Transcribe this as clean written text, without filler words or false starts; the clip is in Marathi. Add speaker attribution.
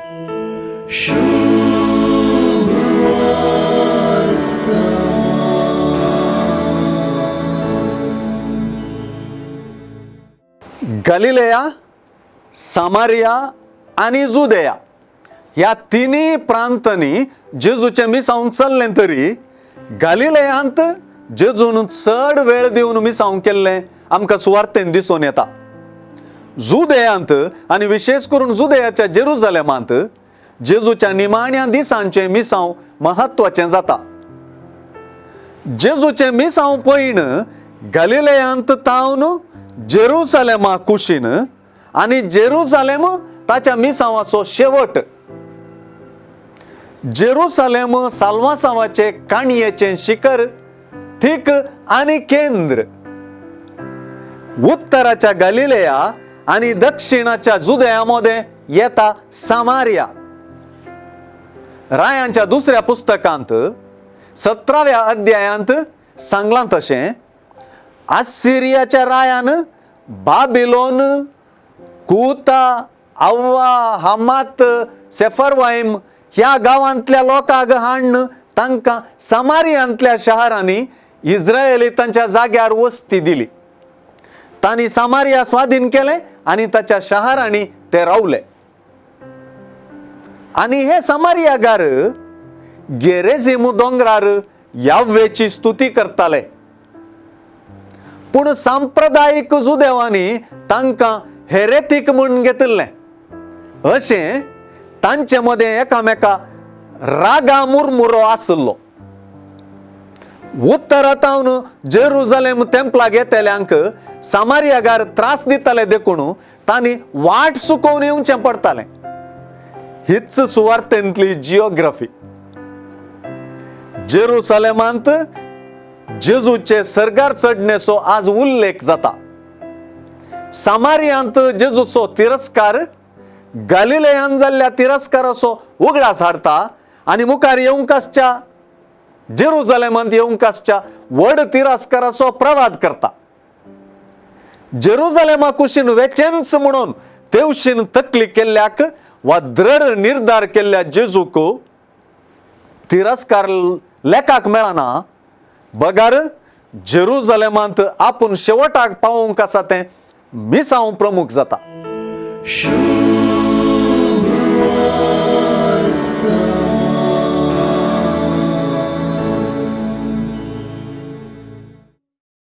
Speaker 1: गलिलेया, सामारिया आणि जुदेया ह्या तिन्ही प्रांतांनी जेजूचे मिसावन चल्ले तरी गलिलेयांत जेजून चड वेळ दिवन मिसाव केल्ले आमकां सुवार्थेन दिसून येता. जुदेयांत आनी विशेष करून जुदेयाच्या जेरुसलेमांत जेजूच्या निमाण्या दिसांचे मिसाव महत्वाचें जाता. जेजूचे मिसाव पयण गलिलेयांत तावन जेरुसलेमा कुशीन आणि जेरुसलेम ताच्या मिसावाचो शेवट. जेरुसलेम साल्वासावाचे काणयेचे शिखर, थीक आणि केंद्र. उत्तराच्या गलिलेया आणि दक्षिणाच्या जुदेयामध्ये येता सामारिया. रायांच्या दुसऱ्या पुस्तकांत 17व्या अध्यायांत सांगलां तशें आसिरियाच्या रायान बाबिलोन, कुता, अव्वा, हमात, सेफरवाईम ह्या गावांतल्या लोकांक हाडून तांकां सामारियांतल्या शहरांनी इस्रायेली तांच्या जाग्यार वस्ती दिली. तांणी सामारिया स्वाधीन केले आणि ताच्या शहरांनी ते रावले. आणि हे सामारियागार गेरेझिम दोंगरार याव्वेची स्तुती करताले. पूण सांप्रदायिक जुदेवांनी तांकां हेरेतीक म्हूण घेतले. अशें तांचे मदें एकामेका रागा मुरमुरो आसलो. उत्तरांतावन जेरुसलेम टेंपलाक येतल्यांक सामारियागार त्रास दिताले देखून तांणी वाट चुकोवन येवचें पडटालें. हीच सुवार्थेंतली जिओग्राफी. जेरुसलेमांत जेजूचे सर्गार चडणेचो आज उल्लेख जाता. सामारियांत जेजूचो तिरस्कार गलिलेयांत जाल्ल्या तिरस्काराचो उगडास हाडटा आणि मुखार येवंकासच्या जेरुसलेमांत येवंकासच्या व्हड तिरस्काराचो प्रवाद करता. जेरुसलेमा कुशीन वेचेन्स म्हणून तेवशीन तकली केल्ल्याक वा दृढ निर्धार केल्ल्या जेजूक तिरस्कार लेखाक मेळना. बगार जेरुसलेमांत आपूण शेवटाक पावोवंक आसा तें मिसाव प्रमुख जाता.